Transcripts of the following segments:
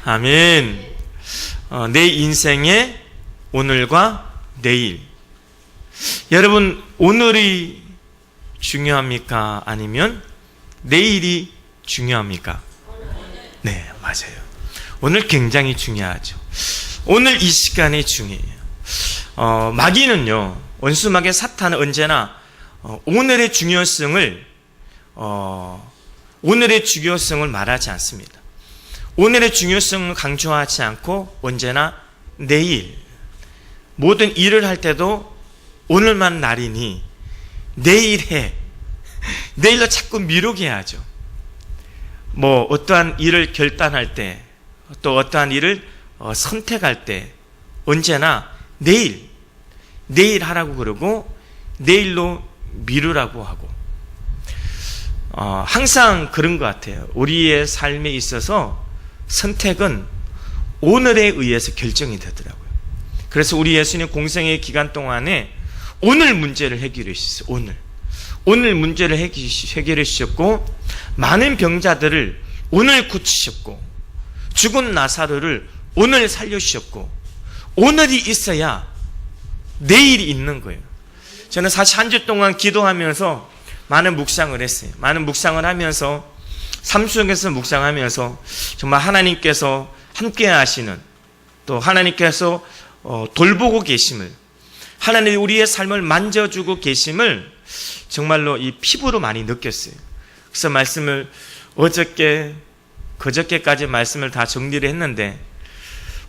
아멘. 내 인생의 오늘과 내일. 여러분, 오늘이 중요합니까? 아니면 내일이 중요합니까? 네, 맞아요. 오늘 굉장히 중요하죠. 오늘 이 시간이 중요해요. 마귀는요, 원수마귀 사탄은 언제나 오늘의 중요성을 말하지 않습니다. 오늘의 중요성을 강조하지 않고 언제나 내일, 모든 일을 할 때도 오늘만 날이니 내일 해, 내일로 자꾸 미루게 하죠. 어떠한 일을 결단할 때, 또 어떠한 일을 선택할 때 언제나 내일 하라고 그러고 내일로 미루라고 하고, 항상 그런 것 같아요. 우리의 삶에 있어서 선택은 오늘에 의해서 결정이 되더라고요. 그래서 우리 예수님 공생의 기간 동안에 오늘 문제를 해결하셨어요. 오늘 문제를 해결해 주셨고, 많은 병자들을 오늘 고치셨고, 죽은 나사로를 오늘 살려주셨고, 오늘이 있어야 내일이 있는 거예요. 저는 사실 한 주 동안 기도하면서 많은 묵상을 했어요. 많은 묵상을 하면서, 삶 속에서 묵상하면서 정말 하나님께서 함께 하시는, 또 하나님께서 돌보고 계심을, 하나님이 우리의 삶을 만져주고 계심을 정말로 이 피부로 많이 느꼈어요. 그래서 말씀을 그저께까지 말씀을 다 정리를 했는데,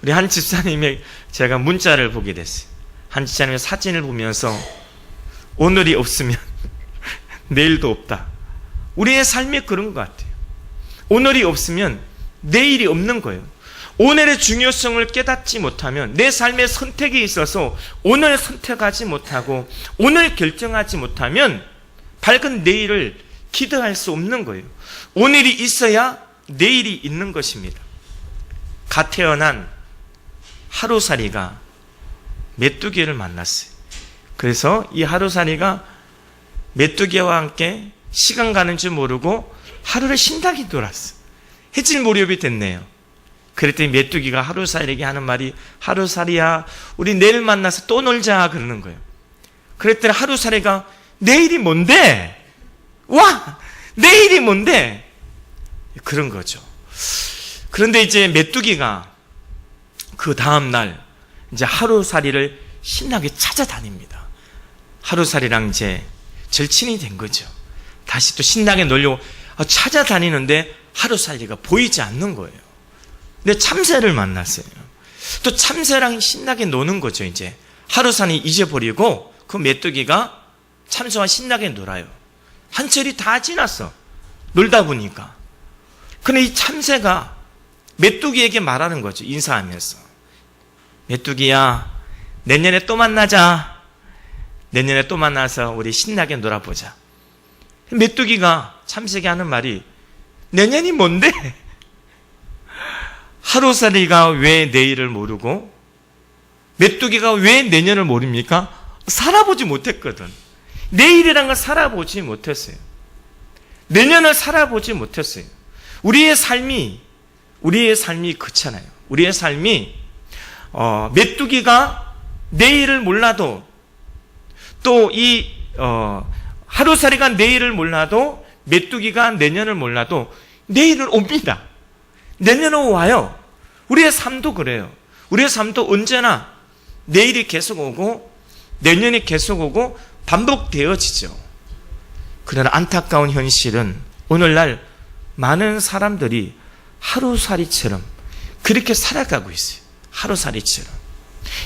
우리 한 집사님의 제가 문자를 보게 됐어요. 한 집사님의 사진을 보면서 오늘이 없으면 내일도 없다. 우리의 삶이 그런 것 같아요. 오늘이 없으면 내일이 없는 거예요. 오늘의 중요성을 깨닫지 못하면, 내 삶의 선택에 있어서 오늘 선택하지 못하고 오늘 결정하지 못하면 밝은 내일을 기대할 수 없는 거예요. 오늘이 있어야 내일이 있는 것입니다. 갓 태어난 하루살이가 메뚜기를 만났어요. 그래서 이 하루살이가 메뚜기와 함께 시간 가는 줄 모르고 하루를 신나게 놀았어. 해질 무렵이 됐네요. 그랬더니 메뚜기가 하루살이에게 하는 말이, 하루살이야, 우리 내일 만나서 또 놀자, 그러는 거예요. 그랬더니 하루살이가, 내일이 뭔데? 와! 내일이 뭔데? 그런 거죠. 그런데 이제 메뚜기가 그 다음날 이제 하루살이를 신나게 찾아다닙니다. 하루살이랑 이제 절친이 된 거죠. 다시 또 신나게 놀려고 찾아다니는데 하루살이가 보이지 않는 거예요. 근데 참새를 만났어요. 또 참새랑 신나게 노는 거죠. 이제 하루살이 잊어버리고 그 메뚜기가 참새와 신나게 놀아요. 한철이 다 지났어, 놀다 보니까. 근데 이 참새가 메뚜기에게 말하는 거죠. 인사하면서, 메뚜기야, 내년에 또 만나자. 내년에 또 만나서 우리 신나게 놀아보자. 메뚜기가 참새에게 하는 말이, 내년이 뭔데? 하루살이가 왜 내일을 모르고 메뚜기가 왜 내년을 모릅니까? 살아보지 못했거든. 내일이란 걸 살아보지 못했어요. 내년을 살아보지 못했어요. 우리의 삶이 그렇잖아요. 우리의 삶이 메뚜기가 내일을 몰라도, 또 이 하루살이가 내일을 몰라도, 메뚜기가 내년을 몰라도 내일은 옵니다. 내년은 와요. 우리의 삶도 그래요. 우리의 삶도 언제나 내일이 계속 오고 내년이 계속 오고 반복되어지죠. 그러나 안타까운 현실은 오늘날 많은 사람들이 하루살이처럼 그렇게 살아가고 있어요. 하루살이처럼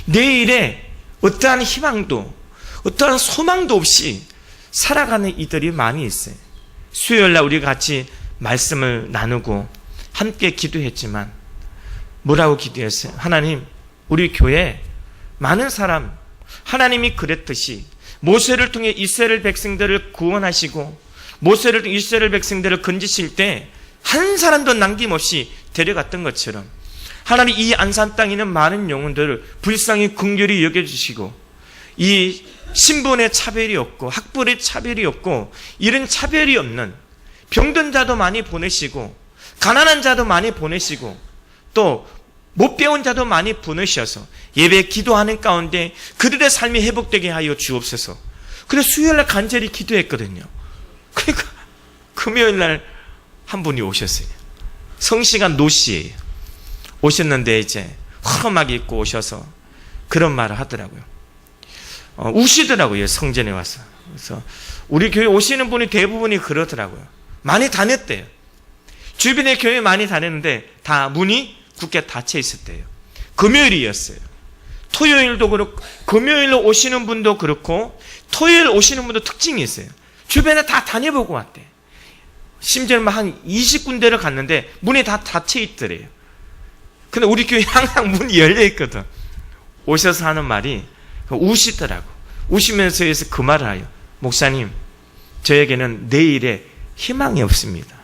내일에 어떠한 희망도 어떠한 소망도 없이 살아가는 이들이 많이 있어요. 수요일날 우리 같이 말씀을 나누고 함께 기도했지만 뭐라고 기도했어요? 하나님, 우리 교회 많은 사람, 하나님이 그랬듯이 모세를 통해 이스라엘 백성들을 구원하시고 모세를 통해 이스라엘 백성들을 건지실 때 한 사람도 남김없이 데려갔던 것처럼, 하나님 이 안산 땅에 있는 많은 영혼들을 불쌍히 긍휼히 여겨주시고, 이 신분의 차별이 없고 학벌의 차별이 없고 이런 차별이 없는 병든 자도 많이 보내시고 가난한 자도 많이 보내시고 또 못 배운 자도 많이 보내셔서 예배 기도하는 가운데 그들의 삶이 회복되게 하여 주옵소서. 그래서 수요일날 간절히 기도했거든요. 그러니까 금요일날 한 분이 오셨어요. 성씨가 노씨예요. 오셨는데 이제 허름하게 입고 오셔서 그런 말을 하더라고요. 우시더라고요. 성전에 와서. 그래서 우리 교회 오시는 분이 대부분이 그러더라고요. 많이 다녔대요. 주변에 교회 많이 다녔는데 다 문이 굳게 닫혀 있었대요. 금요일이었어요. 토요일도 그렇고 금요일로 오시는 분도 그렇고 토요일 오시는 분도 특징이 있어요. 주변에 다 다녀보고 왔대. 심지어는 한 20군데를 갔는데 문이 다 닫혀 있더래요. 근데 우리 교회 항상 문이 열려 있거든. 오셔서 하는 말이 우시더라고. 우시면서 해서 그 말을 해요. 목사님, 저에게는 내일에 희망이 없습니다.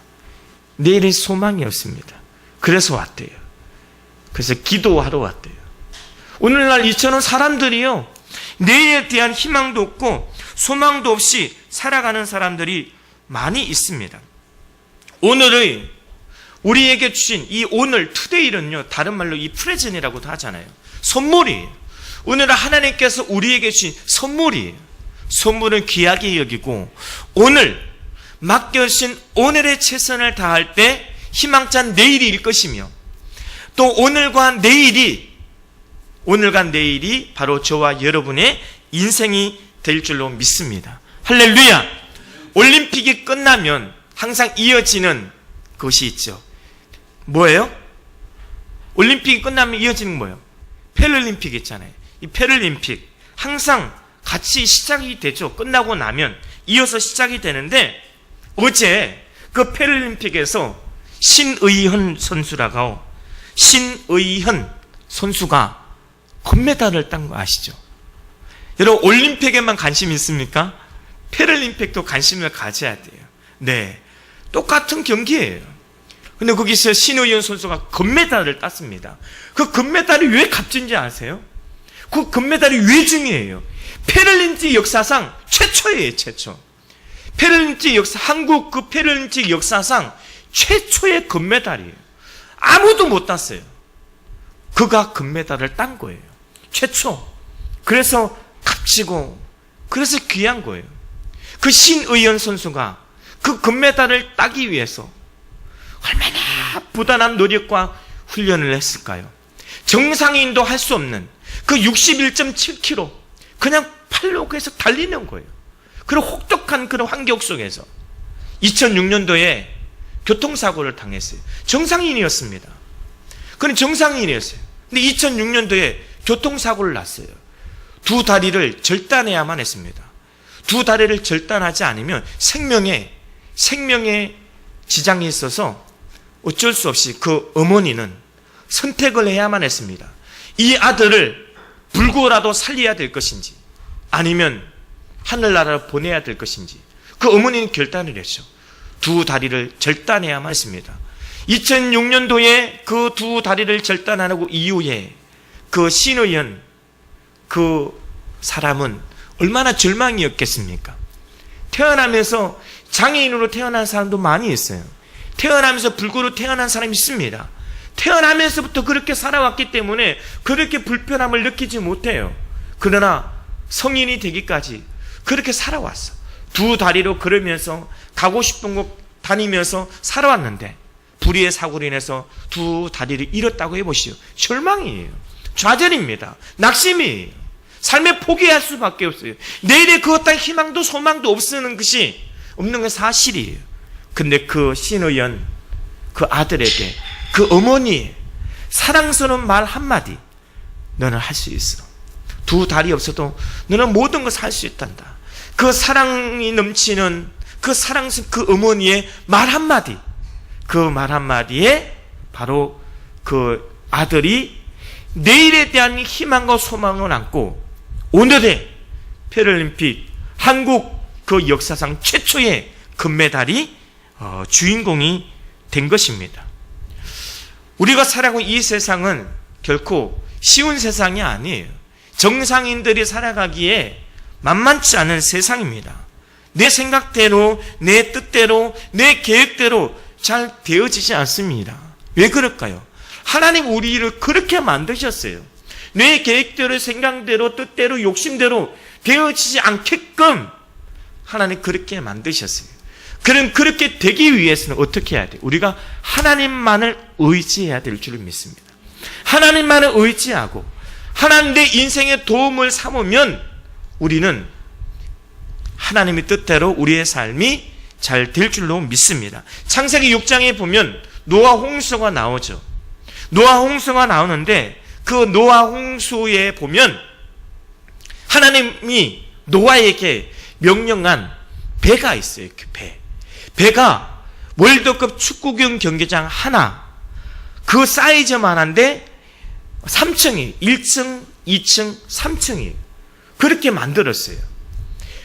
내일에 소망이 없습니다. 그래서 왔대요. 그래서 기도하러 왔대요. 오늘날 이처럼 사람들이요, 내일에 대한 희망도 없고 소망도 없이 살아가는 사람들이 많이 있습니다. 오늘의 우리에게 주신 이 오늘 투데이는요, 다른 말로 이 프레젠이라고도 하잖아요. 선물이에요. 오늘은 하나님께서 우리에게 주신 선물이에요. 선물은 귀하게 여기고 오늘 맡겨주신 오늘의 최선을 다할 때 희망찬 내일일 것이며 또 오늘과 내일이 바로 저와 여러분의 인생이 될 줄로 믿습니다. 할렐루야! 올림픽이 끝나면 항상 이어지는 것이 있죠. 뭐예요? 올림픽이 끝나면 이어지는 뭐예요? 패럴림픽 있잖아요. 이 패럴림픽 항상 같이 시작이 되죠. 끝나고 나면 이어서 시작이 되는데 어제 그 패럴림픽에서 신의현 선수가 금메달을 딴 거 아시죠? 여러분 올림픽에만 관심이 있습니까? 패럴림픽도 관심을 가져야 돼요. 네, 똑같은 경기예요. 근데 거기서 신의현 선수가 금메달을 땄습니다. 그 금메달이 왜 값진지 아세요? 그 금메달이 왜 중요해요? 패럴림픽 역사상 최초예요, 최초. 한국 그 패럴림픽 역사상 최초의 금메달이에요. 아무도 못 땄어요. 그가 금메달을 딴 거예요. 최초. 그래서 값지고, 그래서 귀한 거예요. 그 신의현 선수가 그 금메달을 따기 위해서 얼마나 부단한 노력과 훈련을 했을까요? 정상인도 할 수 없는 그 61.7km 그냥 팔로 계속 달리는 거예요. 그런 혹독한 그런 환경 속에서 2006년도에 교통사고를 당했어요. 정상인이었습니다. 그는 정상인이었어요. 근데 2006년도에 교통사고를 났어요. 두 다리를 절단해야만 했습니다. 두 다리를 절단하지 않으면 생명에 지장이 있어서 어쩔 수 없이 그 어머니는 선택을 해야만 했습니다. 이 아들을 불구라도 살려야 될 것인지 아니면 하늘나라로 보내야 될 것인지 그 어머니는 결단을 했죠. 두 다리를 절단해야만 했습니다. 2006년도에 그 두 다리를 절단하고 이후에 그 신의현 그 사람은 얼마나 절망이었겠습니까? 태어나면서 장애인으로 태어난 사람도 많이 있어요. 태어나면서 불구로 태어난 사람이 있습니다. 태어나면서부터 그렇게 살아왔기 때문에 그렇게 불편함을 느끼지 못해요. 그러나 성인이 되기까지 그렇게 살아왔어. 두 다리로 걸으면서 가고 싶은 곳 다니면서 살아왔는데 불의의 사고로 인해서 두 다리를 잃었다고 해보시오. 절망이에요. 좌절입니다. 낙심이에요. 삶에 포기할 수밖에 없어요. 내일의 그 어떤 희망도 소망도 없는 건 사실이에요. 근데 그 신의현 그 아들에게 그 어머니의 사랑스러운 말 한마디, 너는 할 수 있어. 두 다리 없어도 너는 모든 것을 할 수 있단다. 그 사랑이 넘치는 그 사랑스러운 그 어머니의 말 한마디, 그 말 한마디에 바로 그 아들이 내일에 대한 희망과 소망을 안고 오늘의 패럴림픽 한국 그 역사상 최초의 금메달이 주인공이 된 것입니다. 우리가 살아가고 이 세상은 결코 쉬운 세상이 아니에요. 정상인들이 살아가기에 만만치 않은 세상입니다. 내 생각대로, 내 뜻대로, 내 계획대로 잘 되어지지 않습니다. 왜 그럴까요? 하나님 우리를 그렇게 만드셨어요. 내 계획대로, 생각대로, 뜻대로, 욕심대로 되어지지 않게끔 하나님 그렇게 만드셨어요. 그럼 그렇게 되기 위해서는 어떻게 해야 돼요? 우리가 하나님만을 의지해야 될 줄을 믿습니다. 하나님만을 의지하고 하나님 내 인생의 도움을 삼으면 우리는 하나님의 뜻대로 우리의 삶이 잘 될 줄로 믿습니다. 창세기 6장에 보면 노아 홍수가 나오죠. 노아 홍수가 나오는데 그 노아 홍수에 보면 하나님이 노아에게 명령한 배가 있어요. 그 배가 월드컵 축구경 경기장 하나, 그 사이즈만한데 3층이 1층, 2층, 3층이에요. 그렇게 만들었어요.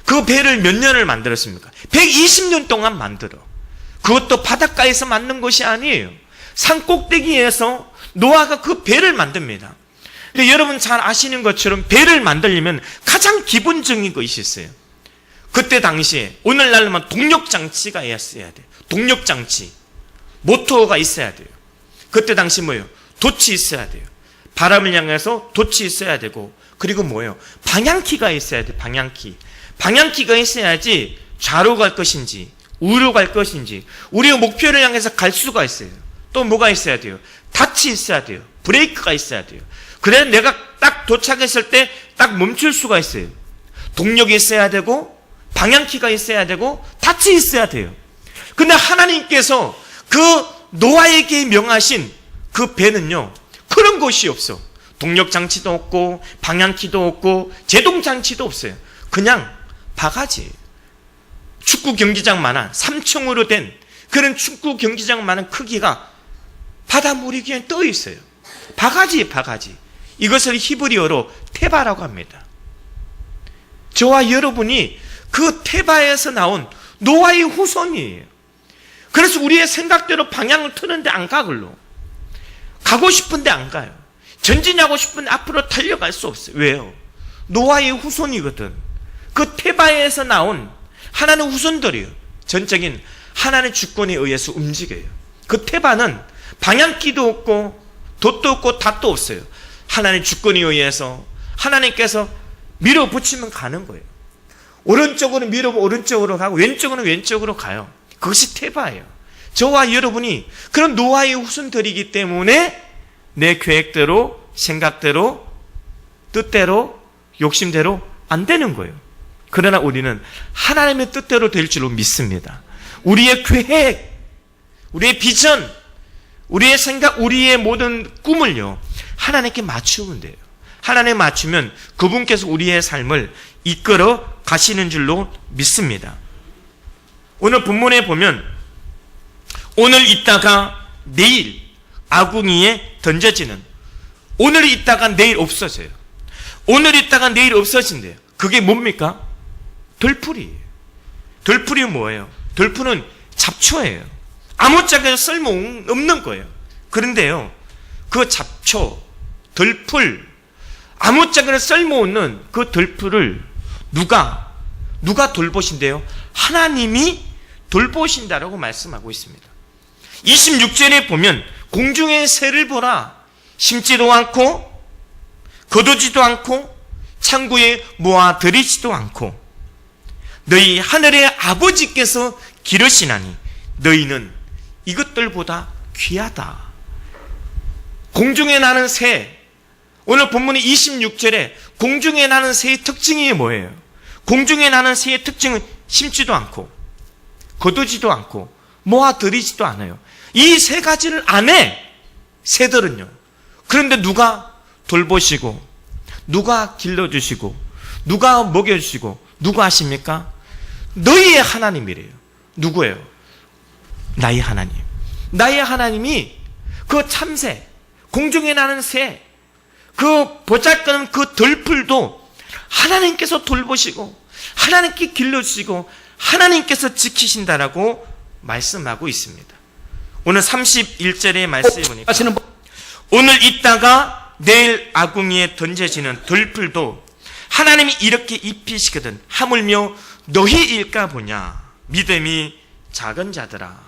그 배를 몇 년을 만들었습니까? 120년 동안 만들어. 그것도 바닷가에서 만든 것이 아니에요. 산 꼭대기에서 노아가 그 배를 만듭니다. 근데 여러분 잘 아시는 것처럼 배를 만들려면 가장 기본적인 것이 있어요. 그때 당시에 오늘날로만 동력장치가 있어야 돼요. 동력장치. 모터가 있어야 돼요. 그때 당시 뭐예요? 돛이 있어야 돼요. 바람을 향해서 돛이 있어야 되고, 그리고 뭐예요? 방향키가 있어야 돼요. 방향키가 있어야지 좌로 갈 것인지 우로 갈 것인지 우리의 목표를 향해서 갈 수가 있어요. 또 뭐가 있어야 돼요? 닻이 있어야 돼요. 브레이크가 있어야 돼요. 그래야 내가 딱 도착했을 때 딱 멈출 수가 있어요. 동력이 있어야 되고 방향키가 있어야 되고 닻이 있어야 돼요. 근데 하나님께서 그 노아에게 명하신 그 배는요, 그런 것이 없어. 동력장치도 없고 방향키도 없고 제동장치도 없어요. 그냥 바가지. 축구 경기장만한 3층으로 된 그런 축구 경기장만한 크기가 바닷물이 그냥 떠 있어요. 바가지. 이것을 히브리어로 테바라고 합니다. 저와 여러분이 그 테바에서 나온 노아의 후손이에요. 그래서 우리의 생각대로 방향을 트는데 안 가. 글로 가고 싶은데 안 가요. 전진하고 싶은데 앞으로 달려갈 수 없어요. 왜요? 노아의 후손이거든. 그 테바에서 나온 하나님 후손들이에요. 전적인 하나님의 주권에 의해서 움직여요. 그 테바는 방향키도 없고 돛도 없고 닷도 없어요. 하나님의 주권에 의해서 하나님께서 밀어붙이면 가는 거예요. 오른쪽으로 밀어보면 오른쪽으로 가고 왼쪽으로는 왼쪽으로 가요. 그것이 테바예요. 저와 여러분이 그런 노아의 후손들이기 때문에 내 계획대로, 생각대로, 뜻대로, 욕심대로 안 되는 거예요. 그러나 우리는 하나님의 뜻대로 될 줄로 믿습니다. 우리의 계획, 우리의 비전, 우리의 생각, 우리의 모든 꿈을요, 하나님께 맞추면 돼요. 하나님께 맞추면 그분께서 우리의 삶을 이끌어 가시는 줄로 믿습니다. 오늘 본문에 보면 오늘 있다가 내일 아궁이에 던져지는, 오늘 있다가 내일 없어져요. 오늘 있다가 내일 없어진대요. 그게 뭡니까? 덜풀이에요. 덜풀이 뭐예요? 덜풀은 잡초예요. 아무짝에도 쓸모없는 거예요. 그런데요, 그 잡초, 덜풀, 아무짝에도 쓸모없는 그 덜풀을 누가 돌보신대요? 하나님이 돌보신다라고 말씀하고 있습니다. 26절에 보면 공중의 새를 보라. 심지도 않고 거두지도 않고 창고에 모아들이지도 않고 너희 하늘의 아버지께서 기르시나니 너희는 이것들보다 귀하다. 공중에 나는 새, 오늘 본문의 26절에 공중에 나는 새의 특징이 뭐예요? 공중에 나는 새의 특징은 심지도 않고 거두지도 않고 모아들이지도 않아요. 이 세 가지를 안 해, 새들은요. 그런데 누가 돌보시고 누가 길러주시고 누가 먹여주시고 누가 하십니까? 너희의 하나님이래요. 누구예요? 나의 하나님. 나의 하나님이 그 참새, 공중에 나는 새, 그 보잘것없는 그 덜풀도 하나님께서 돌보시고 하나님께 길러주시고 하나님께서 지키신다라고 말씀하고 있습니다. 오늘 31절의 말씀에 보니까 오늘 있다가 내일 아궁이에 던져지는 덜풀도 하나님이 이렇게 입히시거든 하물며 너희일까 보냐 믿음이 작은 자들아.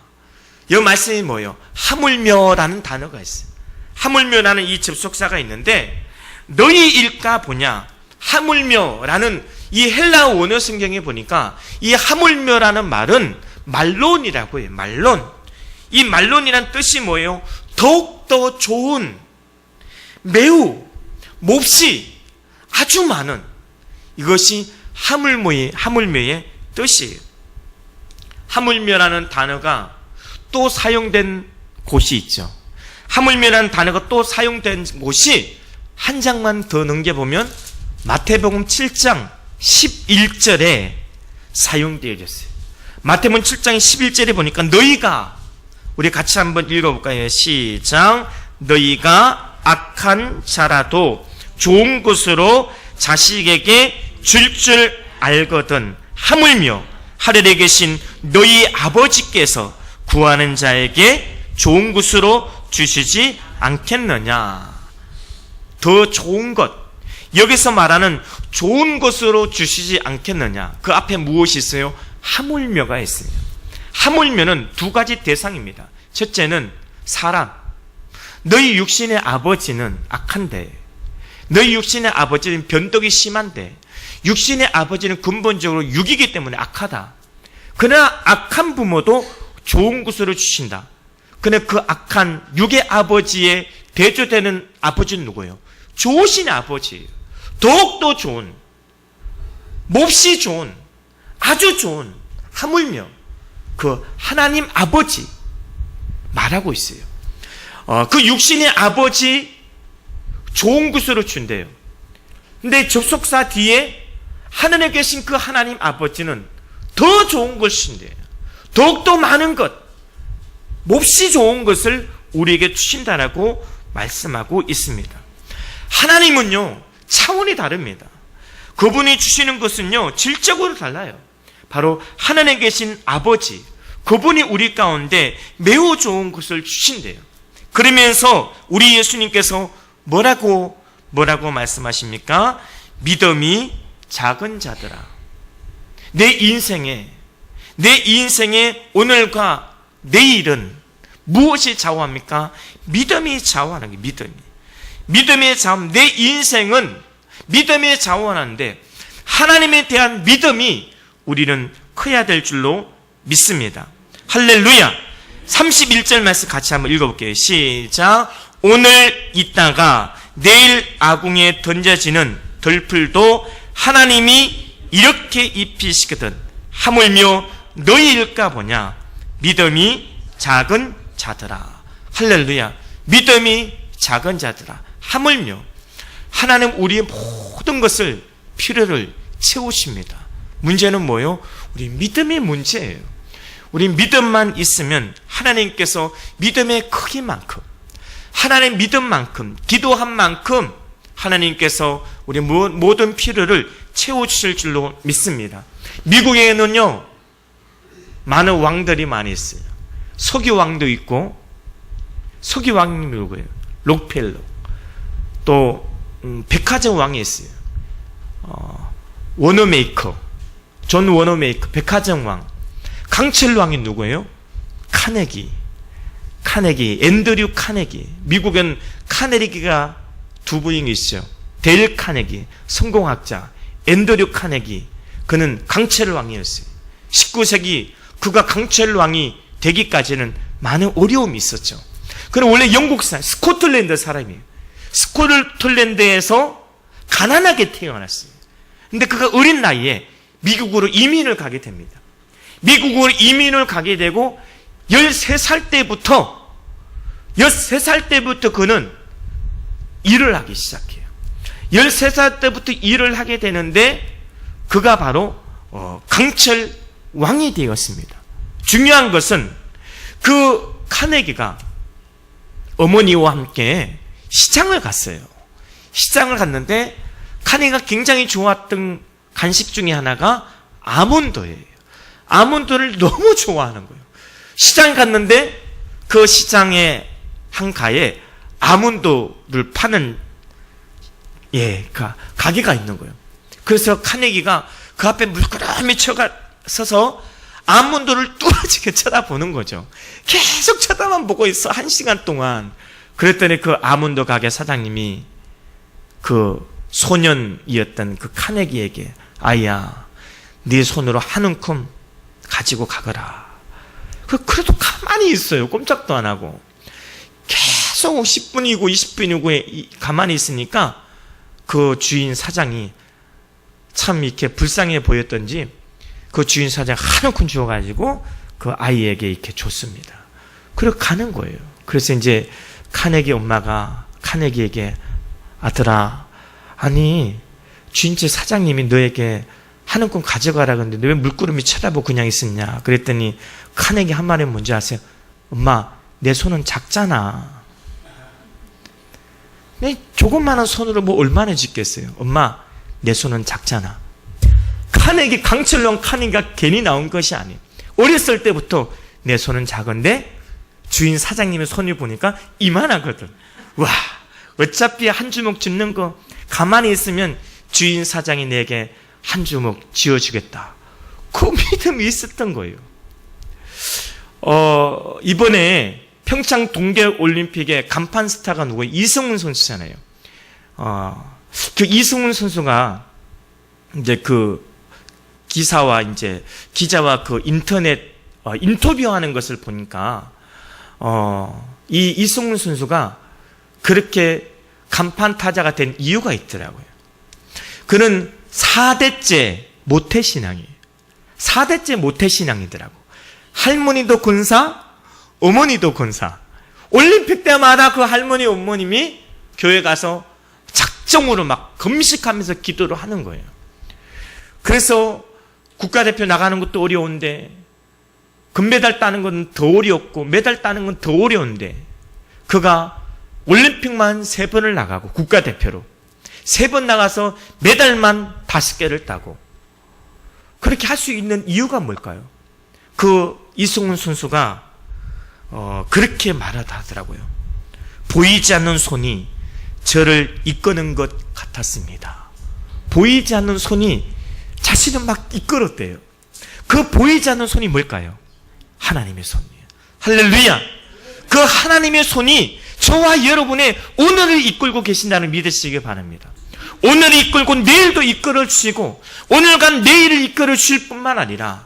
이 말씀이 뭐예요? 하물며라는 단어가 있어요. 하물며라는 이 접속사가 있는데 너희일까 보냐. 하물며라는 이 헬라어 원어 성경에 보니까 이 하물며라는 말은 말론이라고 해요. 말론. 이 말론이란 뜻이 뭐예요? 더욱더 좋은, 매우, 몹시, 아주 많은, 이것이 하물며의 뜻이에요. 하물며라는 단어가 또 사용된 곳이 있죠. 하물며라는 단어가 또 사용된 곳이 한 장만 더 넘겨보면 마태복음 7장 11절에 사용되어졌어요. 마태복음 7장 11절에 보니까 너희가, 우리 같이 한번 읽어볼까요? 시작. 너희가 악한 자라도 좋은 것으로 자식에게 줄 알거든 하물며 하늘에 계신 너희 아버지께서 구하는 자에게 좋은 것으로 주시지 않겠느냐. 더 좋은 것, 여기서 말하는 좋은 것으로 주시지 않겠느냐. 그 앞에 무엇이 있어요? 하물며가 있어요. 하물며는 두 가지 대상입니다. 첫째는 사람. 너희 육신의 아버지는 악한데, 너희 육신의 아버지는 변덕이 심한데, 육신의 아버지는 근본적으로 육이기 때문에 악하다. 그러나 악한 부모도 좋은 것으로 주신다. 그러나 그 악한 육의 아버지의 대조되는 아버지는 누구예요? 좋으신 아버지예요. 더욱더 좋은, 몹시 좋은, 아주 좋은, 하물며 그 하나님 아버지 말하고 있어요. 그 육신의 아버지 좋은 것으로 준대요. 근데 접속사 뒤에 하늘에 계신 그 하나님 아버지는 더 좋은 걸 주신대요. 더욱더 많은 것, 몹시 좋은 것을 우리에게 주신다라고 말씀하고 있습니다. 하나님은요, 차원이 다릅니다. 그분이 주시는 것은요, 질적으로 달라요. 바로 하늘에 계신 아버지, 그분이 우리 가운데 매우 좋은 것을 주신대요. 그러면서 우리 예수님께서 뭐라고 말씀하십니까? 믿음이 작은 자들아. 내 인생에 오늘과 내일은 무엇이 좌우합니까? 믿음이 좌우하는 게 믿음이 좌우. 내 인생은 믿음이 좌우하는데 하나님에 대한 믿음이 우리는 커야 될 줄로 믿습니다. 할렐루야. 31절 말씀 같이 한번 읽어볼게요. 시작. 오늘 있다가 내일 아궁에 던져지는 들풀도 하나님이 이렇게 입히시거든 하물며 너희일까 보냐. 믿음이 작은 자들아. 할렐루야. 믿음이 작은 자들아. 하물며 하나님 우리의 모든 것을, 필요를 채우십니다. 문제는 뭐예요? 우리 믿음의 문제예요. 우리 믿음만 있으면 하나님께서 믿음의 크기만큼, 하나님의 믿음만큼, 기도한 만큼 하나님께서 우리 모든 필요를 채워주실 줄로 믿습니다. 미국에는요, 많은 왕들이 많이 있어요. 석유왕도 있고, 석유왕이 누구예요? 록펠러. 또 백화점 왕이 있어요. 워너메이커, 존 워너메이커, 백화점 왕. 강철 왕이 누구예요? 카네기, 앤드류 카네기. 미국은 카네기가 두 분이 있어요. 데일 카네기, 성공학자. 앤드류 카네기, 그는 강철 왕이었어요. 19세기 그가 강철 왕이 되기까지는 많은 어려움이 있었죠. 그는 원래 영국 사람, 스코틀랜드 사람이에요. 스코틀랜드에서 가난하게 태어났어요. 근데 그가 어린 나이에 미국으로 이민을 가게 됩니다. 미국으로 이민을 가게 되고 13살 때부터 그는 일을 하기 시작해요. 13살 때부터 일을 하게 되는데 그가 바로 강철 왕이 되었습니다. 중요한 것은 그 카네기가 어머니와 함께 시장을 갔어요. 시장을 갔는데 카네기가 굉장히 좋아했던 간식 중에 하나가 아몬드예요. 아몬드를 너무 좋아하는 거예요. 시장에 갔는데 그 시장의 한가에 아몬드를 파는 가게가 있는 거예요. 그래서 카네기가 그 앞에 물끄러미 서서 아몬드를 뚜렷하게 쳐다보는 거죠. 계속 쳐다만 보고 있어. 1시간 동안. 그랬더니 그 아몬드 가게 사장님이 그 소년이었던 그 카네기에게 아이야, 네 손으로 한 움큼 가지고 가거라. 그래도 가만히 있어요. 꼼짝도 안 하고. 계속 10분이고 20분이고 가만히 있으니까 그 주인 사장이 참 이렇게 불쌍해 보였던지 그 주인 사장 한 움큼 주워가지고 그 아이에게 이렇게 줬습니다. 그리고 가는 거예요. 그래서 이제 카네기 엄마가 카네기에게 아들아, 아니 주인집 사장님이 너에게 한 움큼 가져가라 그러는데 너 왜 물구름이 쳐다보고 그냥 있었냐. 그랬더니 카네기 한 말이 뭔지 아세요? 엄마, 내 손은 작잖아. 내 조그마한 손으로 뭐 얼마나 짓겠어요. 엄마, 내 손은 작잖아. 카네기, 강철롱 카네기가 괜히 나온 것이 아니에요. 어렸을 때부터 내 손은 작은데 주인 사장님의 손을 보니까 이만하거든. 와, 어차피 한 주먹 줍는 거 가만히 있으면 주인 사장이 내게 한 주먹 쥐어주겠다. 그 믿음이 있었던 거예요. 이번에 평창 동계올림픽의 간판 스타가 누구예요? 이승훈 선수잖아요. 그 이승훈 선수가 이제 그 기사와 이제 기자와 그 인터넷 인터뷰하는 것을 보니까 이 이승훈 선수가 그렇게 간판 타자가 된 이유가 있더라고요. 그는 4대째 모태신앙이에요. 4대째 모태신앙이더라고. 할머니도 군사, 어머니도 군사. 올림픽 때마다 그 할머니, 어머님이 교회 가서 작정으로 막 금식하면서 기도를 하는 거예요. 그래서 국가대표 나가는 것도 어려운데 금메달 따는 건 더 어렵고 메달 따는 건 더 어려운데 그가 올림픽만 3번을 나가고 국가대표로 3번 나가서 메달만 5개를 따고 그렇게 할 수 있는 이유가 뭘까요? 그 이승훈 선수가 그렇게 말하더라고요. 보이지 않는 손이 저를 이끄는 것 같았습니다. 보이지 않는 손이 자신을 막 이끌었대요. 그 보이지 않는 손이 뭘까요? 하나님의 손이에요. 할렐루야! 그 하나님의 손이 저와 여러분의 오늘을 이끌고 계신다는 믿으시기 바랍니다. 오늘을 이끌고 내일도 이끌어 주시고 오늘간 내일을 이끌어 주실 뿐만 아니라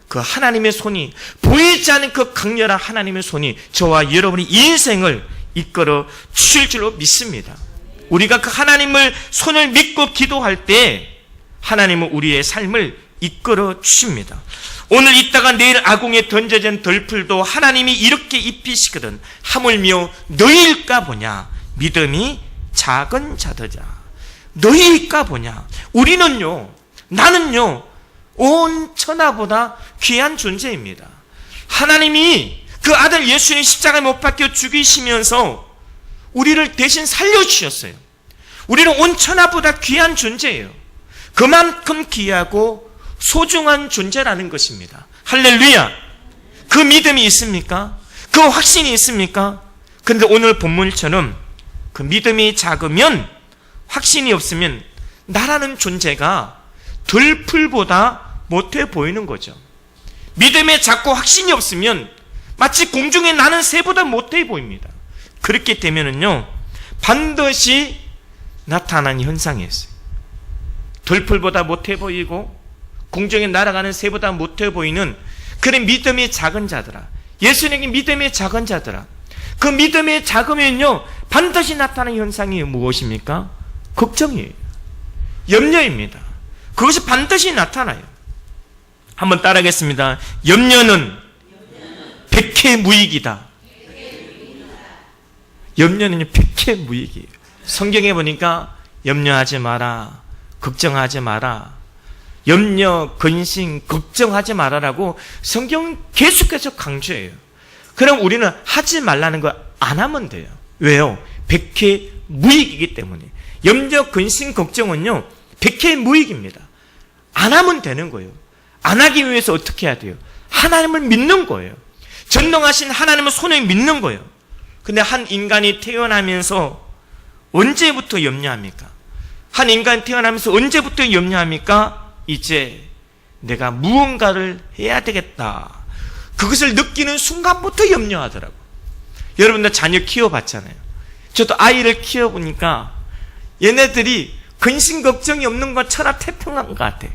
그 하나님의 손이 보이지 않는 그 강렬한 하나님의 손이 저와 여러분의 인생을 이끌어 주실 줄로 믿습니다. 우리가 그 하나님을 손을 믿고 기도할 때 하나님은 우리의 삶을 이끌어 주십니다. 오늘 있다가 내일 아궁에 던져진 덜풀도 하나님이 이렇게 입히시거든 하물며 너희일까 보냐. 믿음이 작은 자들자. 너희일까 보냐. 우리는요, 나는요, 온 천하보다 귀한 존재입니다. 하나님이 그 아들 예수님 십자가에 못 박혀 죽이시면서 우리를 대신 살려주셨어요. 우리는 온 천하보다 귀한 존재예요. 그만큼 귀하고 소중한 존재라는 것입니다. 할렐루야! 그 믿음이 있습니까? 그 확신이 있습니까? 그런데 오늘 본문처럼 그 믿음이 작으면 확신이 없으면 나라는 존재가 들풀보다 못해 보이는 거죠. 믿음에 작고 확신이 없으면 마치 공중에 나는 새보다 못해 보입니다. 그렇게 되면은요 반드시 나타나는 현상이 있어요. 들풀보다 못해 보이고 공중에 날아가는 새보다 못해 보이는 그런 믿음이 작은 자들아. 예수님이 믿음이 작은 자들아. 그 믿음이 작으면요 반드시 나타나는 현상이 무엇입니까? 걱정이에요. 염려입니다. 그것이 반드시 나타나요. 한번 따라하겠습니다. 염려는 백해무익이다. 염려는 백해무익이에요. 성경에 보니까 염려하지 마라, 걱정하지 마라, 염려, 근심, 걱정하지 마라라고 성경은 계속해서 강조해요. 그럼 우리는 하지 말라는 거 안 하면 돼요. 왜요? 백해무익이기 때문에. 염려, 근심, 걱정은요 백해무익입니다. 안 하면 되는 거예요. 안 하기 위해서 어떻게 해야 돼요? 하나님을 믿는 거예요. 전능하신 하나님을 손에 믿는 거예요. 근데 한 인간이 태어나면서 언제부터 염려합니까? 한 인간이 태어나면서 언제부터 염려합니까? 이제 내가 무언가를 해야 되겠다. 그것을 느끼는 순간부터 염려하더라고. 여러분들 자녀 키워봤잖아요. 저도 아이를 키워보니까 얘네들이 근심 걱정이 없는 건 천하태평한 것 같아요.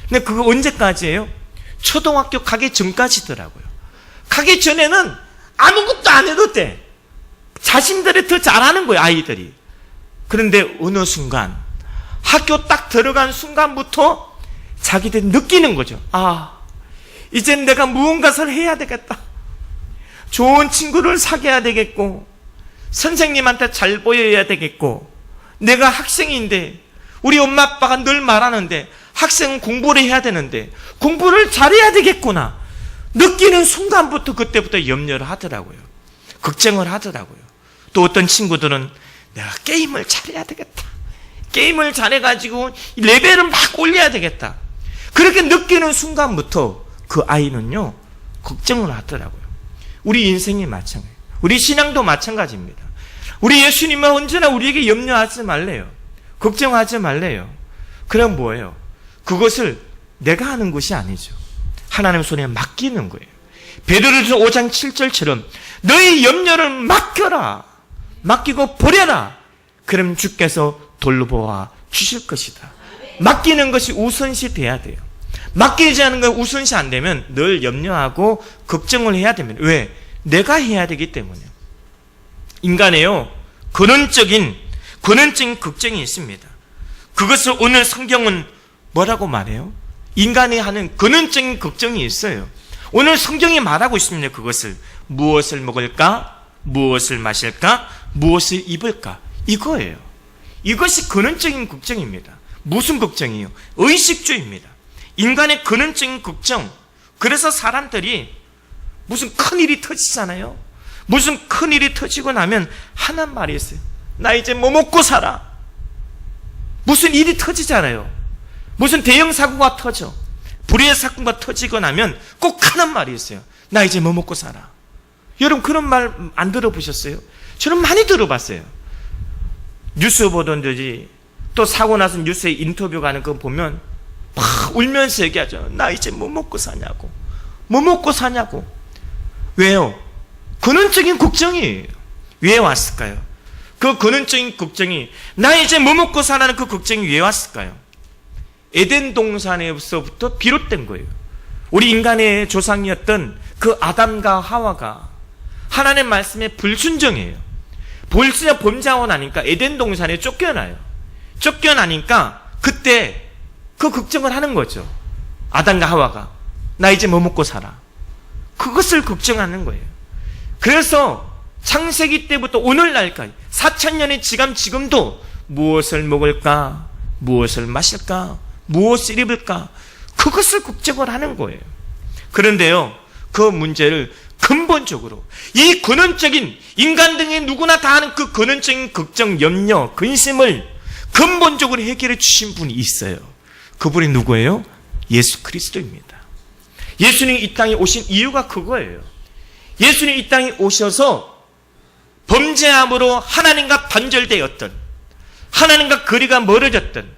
근데 그거 언제까지예요? 초등학교 가기 전까지더라고요. 가기 전에는 아무것도 안 해도 돼. 자신들이 더 잘하는 거예요, 아이들이. 그런데 어느 순간 학교 딱 들어간 순간부터 자기들이 느끼는 거죠. 아, 이젠 내가 무언가를 해야 되겠다. 좋은 친구를 사귀어야 되겠고, 선생님한테 잘 보여야 되겠고, 내가 학생인데 우리 엄마 아빠가 늘 말하는데 학생은 공부를 해야 되는데 공부를 잘해야 되겠구나 느끼는 순간부터 그때부터 염려를 하더라고요. 걱정을 하더라고요. 또 어떤 친구들은 내가 게임을 잘해야 되겠다. 게임을 잘해가지고 레벨을 막 올려야 되겠다. 그렇게 느끼는 순간부터 그 아이는요 걱정을 하더라고요. 우리 인생이 마찬가지예요. 우리 신앙도 마찬가지입니다. 우리 예수님은 언제나 우리에게 염려하지 말래요. 걱정하지 말래요. 그럼 뭐예요? 그것을 내가 하는 것이 아니죠. 하나님 손에 맡기는 거예요. 베드로전서 5장 7절처럼 너희 염려를 맡겨라. 맡기고 버려라. 그럼 주께서 돌보아 주실 것이다. 맡기는 것이 우선시 돼야 돼요. 맡기지 않은 건 우선시 안 되면 늘 염려하고 걱정을 해야 됩니다. 왜? 내가 해야 되기 때문에. 인간에요 근원적인 걱정이 있습니다. 그것을 오늘 성경은 뭐라고 말해요? 인간이 하는 근원적인 걱정이 있어요. 오늘 성경이 말하고 있습니다. 그것을 무엇을 먹을까? 무엇을 마실까? 무엇을 입을까? 이거예요. 이것이 근원적인 걱정입니다. 무슨 걱정이에요? 의식주의입니다. 인간의 근원적인 걱정. 그래서 사람들이 무슨 큰일이 터지잖아요. 무슨 큰일이 터지고 나면 하는 말이 있어요. 나 이제 뭐 먹고 살아. 무슨 일이 터지잖아요. 무슨 대형 사고가 터져. 불의의 사건가 터지고 나면 꼭 하는 말이 있어요. 나 이제 뭐 먹고 살아. 여러분 그런 말 안 들어보셨어요? 저는 많이 들어봤어요. 뉴스 보던지 또 사고 나서 뉴스에 인터뷰 가는 거 보면 막 울면서 얘기하죠. 나 이제 뭐 먹고 사냐고. 뭐 먹고 사냐고. 왜요? 근원적인 걱정이에요. 왜 왔을까요? 그 근원적인 걱정이 나 이제 뭐 먹고 사라는 그 걱정이 왜 왔을까요? 에덴 동산에서부터 비롯된 거예요. 우리 인간의 조상이었던 그 아담과 하와가 하나님의 말씀에 불순종해요. 범죄하고 나니까 에덴 동산에 쫓겨나요. 쫓겨나니까 그때 그 걱정을 하는 거죠. 아담과 하와가 나 이제 뭐 먹고 살아. 그것을 걱정하는 거예요. 그래서 창세기 때부터 오늘날까지 4000년의 지금도 무엇을 먹을까? 무엇을 마실까? 무엇을 입을까? 그것을 걱정을 하는 거예요. 그런데요, 그 문제를 근본적으로 이 근원적인 인간 등의 누구나 다 하는 그 근원적인 걱정, 염려, 근심을 근본적으로 해결해 주신 분이 있어요. 그분이 누구예요? 예수 그리스도입니다. 예수님이 이 땅에 오신 이유가 그거예요. 예수님이 이 땅에 오셔서 범죄함으로 하나님과 단절되었던, 하나님과 거리가 멀어졌던,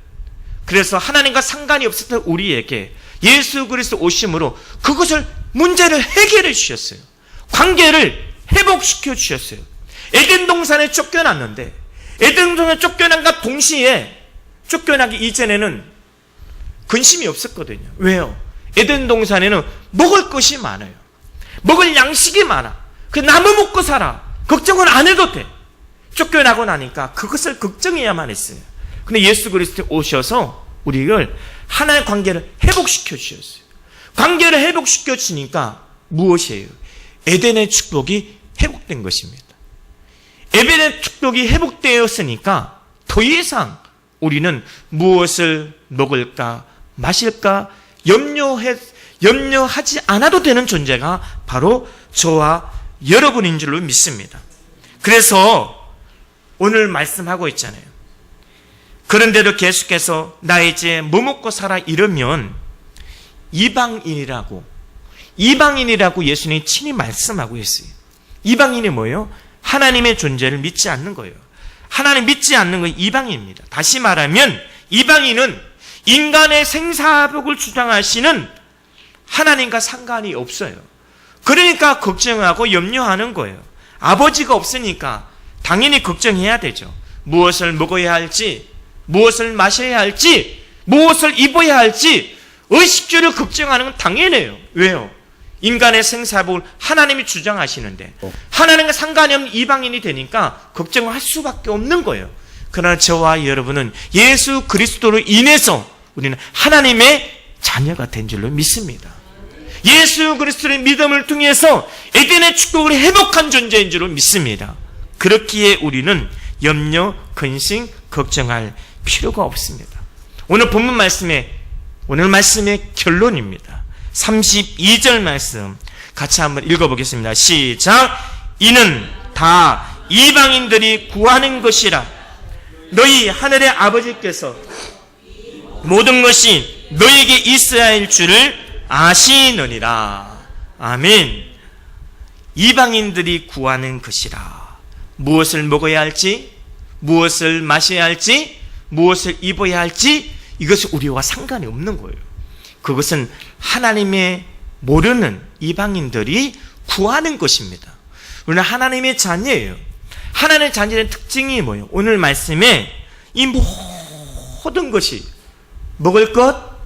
그래서 하나님과 상관이 없었던 우리에게 예수 그리스도 오심으로 그것을 문제를 해결해 주셨어요. 관계를 회복시켜 주셨어요. 에덴 동산에 쫓겨났는데 에덴 동산에 쫓겨난과 동시에 쫓겨나기 이전에는 근심이 없었거든요. 왜요? 에덴 동산에는 먹을 것이 많아요. 먹을 양식이 많아. 그 나무 먹고 살아. 걱정은 안 해도 돼. 쫓겨나고 나니까 그것을 걱정해야만 했어요. 근데 예수 그리스도 오셔서 우리를 하나의 관계를 회복시켜 주셨어요. 관계를 회복시켜 주니까 무엇이에요? 에덴의 축복이 회복된 것입니다. 에덴의 축복이 회복되었으니까 더 이상 우리는 무엇을 먹을까 마실까 염려하지 않아도 되는 존재가 바로 저와 여러분인 줄로 믿습니다. 그래서 오늘 말씀하고 있잖아요. 그런데도 계속해서 나 이제 뭐 먹고 살아 이러면 이방인이라고 예수님이 친히 말씀하고 있어요. 이방인이 뭐예요? 하나님의 존재를 믿지 않는 거예요. 하나님 믿지 않는 건 이방인입니다. 다시 말하면 이방인은 인간의 생사복을 주장하시는 하나님과 상관이 없어요. 그러니까 걱정하고 염려하는 거예요. 아버지가 없으니까 당연히 걱정해야 되죠. 무엇을 먹어야 할지, 무엇을 마셔야 할지, 무엇을 입어야 할지 의식주를 걱정하는 건 당연해요. 왜요? 인간의 생사복을 하나님이 주장하시는데 하나님과 상관이 없는 이방인이 되니까 걱정을 할 수밖에 없는 거예요. 그러나 저와 여러분은 예수 그리스도로 인해서 우리는 하나님의 자녀가 된 줄로 믿습니다. 예수 그리스도의 믿음을 통해서 에덴의 축복을 회복한 존재인 줄로 믿습니다. 그렇기에 우리는 염려, 근심, 걱정할 필요가 없습니다. 오늘 본문 오늘 말씀의 결론입니다. 32절 말씀 같이 한번 읽어보겠습니다. 시작. 이는 다 이방인들이 구하는 것이라 너희 하늘의 아버지께서 모든 것이 너에게 있어야 할 줄을 아시느니라. 아멘. 이방인들이 구하는 것이라. 무엇을 먹어야 할지, 무엇을 마셔야 할지, 무엇을 입어야 할지 이것은 우리와 상관이 없는 거예요. 그것은 하나님의 모르는 이방인들이 구하는 것입니다. 우리는 하나님의 자녀예요. 하나님의 자녀의 특징이 뭐예요? 오늘 말씀에 이 모든 것이 먹을 것,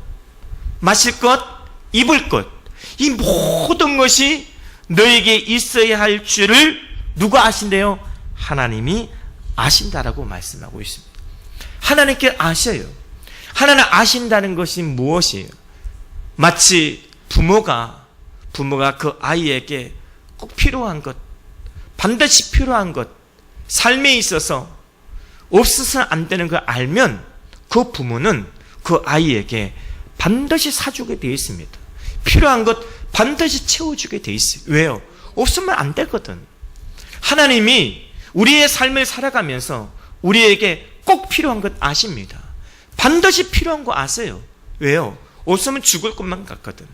마실 것, 입을 것, 이 모든 것이 너에게 있어야 할 줄을 누가 아신대요? 하나님이 아신다라고 말씀하고 있습니다. 하나님께 아셔요. 하나님 아신다는 것이 무엇이에요? 마치 부모가 그 아이에게 꼭 필요한 것, 반드시 필요한 것, 삶에 있어서 없어서는 안 되는 걸 알면 그 부모는 그 아이에게 반드시 사주게 되어 있습니다. 필요한 것 반드시 채워주게 되어 있어요. 왜요? 없으면 안 되거든. 하나님이 우리의 삶을 살아가면서 우리에게 꼭 필요한 것 아십니다. 반드시 필요한 거 아세요. 왜요? 없으면 죽을 것만 같거든.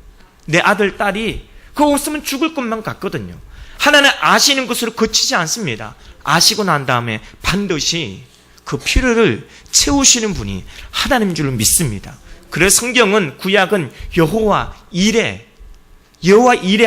내 아들, 딸이 그거 없으면 죽을 것만 같거든요. 하나는 아시는 것으로 그치지 않습니다. 아시고 난 다음에 반드시 그 필요를 채우시는 분이 하나님인 줄로 믿습니다. 그래서 성경은 구약은 여호와 이레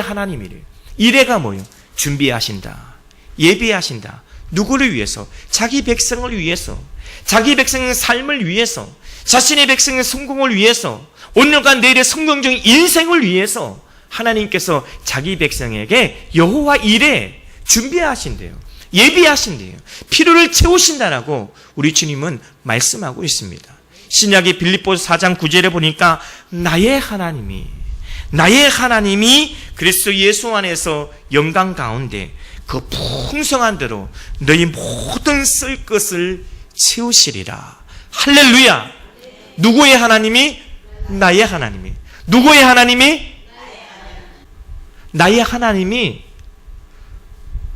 하나님이래요. 이레가 뭐예요? 준비하신다, 예비하신다. 누구를 위해서? 자기 백성을 위해서, 자기 백성의 삶을 위해서, 자신의 백성의 성공을 위해서, 오늘과 내일의 성공적인 인생을 위해서 하나님께서 자기 백성에게 여호와 이레 준비하신대요. 예비하신대요. 필요를 채우신다라고 우리 주님은 말씀하고 있습니다. 신약의 빌립보서 4장 9절에 보니까 나의 하나님이 그리스도 예수 안에서 영광 가운데 그 풍성한 대로 너희 모든 쓸 것을 채우시리라. 할렐루야. 누구의 하나님이? 나의 하나님이. 누구의 하나님이? 나의 하나님이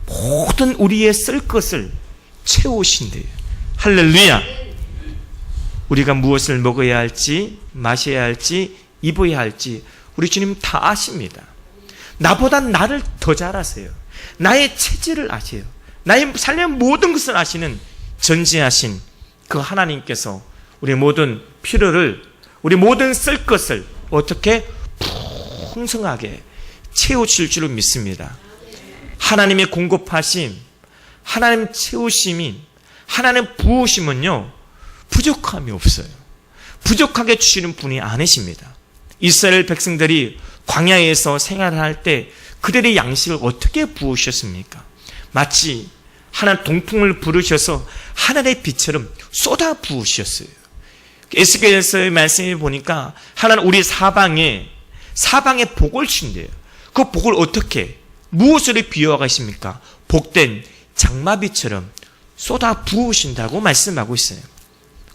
모든 우리의 쓸 것을 채우신대요. 할렐루야. 우리가 무엇을 먹어야 할지, 마셔야 할지, 입어야 할지 우리 주님 다 아십니다. 나보다 나를 더 잘 아세요. 나의 체질을 아세요. 나의 삶의 모든 것을 아시는 전지하신 그 하나님께서 우리 모든 필요를, 우리 모든 쓸 것을 어떻게 풍성하게 채우실 줄을 믿습니다. 하나님의 공급하심, 하나님 채우심이, 하나님 부으심은요 부족함이 없어요. 부족하게 주시는 분이 아니십니다. 이스라엘 백성들이 광야에서 생활할 때 그들의 양식을 어떻게 부으셨습니까? 마치 하나님 동풍을 부르셔서 하늘의 빛처럼 쏟아 부으셨어요. 에스겔서의 말씀을 보니까 하나님 우리 사방에 복을 주신대요. 그 복을 어떻게, 무엇으로 비유하십니까? 복된 장마비처럼 쏟아 부으신다고 말씀하고 있어요.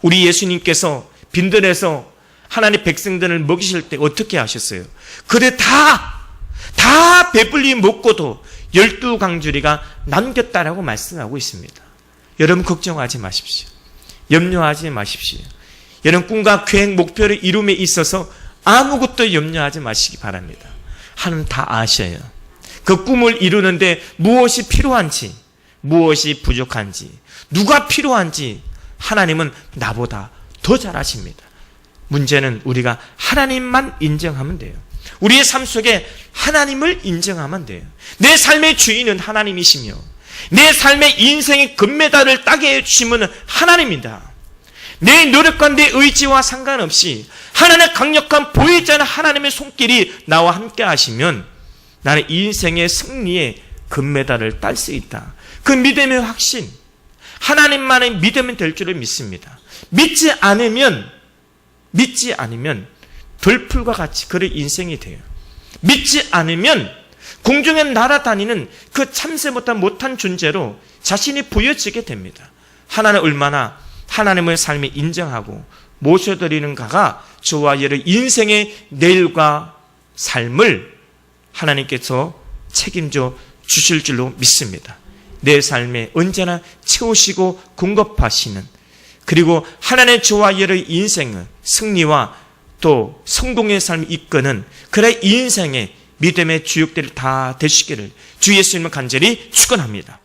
우리 예수님께서 빈들에서 하나님의 백성들을 먹이실 때 어떻게 하셨어요? 그들 다 배불리 먹고도 12강주리가 남겼다라고 말씀하고 있습니다. 여러분 걱정하지 마십시오. 염려하지 마십시오. 여러분 꿈과 계획, 목표를 이룸에 있어서 아무것도 염려하지 마시기 바랍니다. 하나님 다 아셔요. 그 꿈을 이루는데 무엇이 필요한지, 무엇이 부족한지, 누가 필요한지 하나님은 나보다 더 잘 아십니다. 문제는 우리가 하나님만 인정하면 돼요. 우리의 삶 속에 하나님을 인정하면 돼요. 내 삶의 주인은 하나님이시며 내 삶의 인생의 금메달을 따게 해주시면 하나님입니다. 내 노력과 내 의지와 상관없이 하나님의 강력한 보이지 않는 하나님의 손길이 나와 함께 하시면 나는 인생의 승리의 금메달을 딸 수 있다. 그 믿음의 확신, 하나님만의 믿으면 될 줄을 믿습니다. 믿지 않으면 들풀과 같이 그의 인생이 돼요. 믿지 않으면 공중에 날아다니는 그 참새 못한 존재로 자신이 보여지게 됩니다. 하나는 얼마나 하나님의 삶을 인정하고 모셔드리는가가 저와 여러분의 인생의 내일과 삶을 하나님께서 책임져 주실 줄로 믿습니다. 내 삶에 언제나 채우시고 공급하시는, 그리고 하나님의 저와 여러분의 인생을 승리와 또 성공의 삶을 이끄는 그의 인생의 믿음의 주역들이 다 되시기를 주 예수님을 간절히 축원합니다.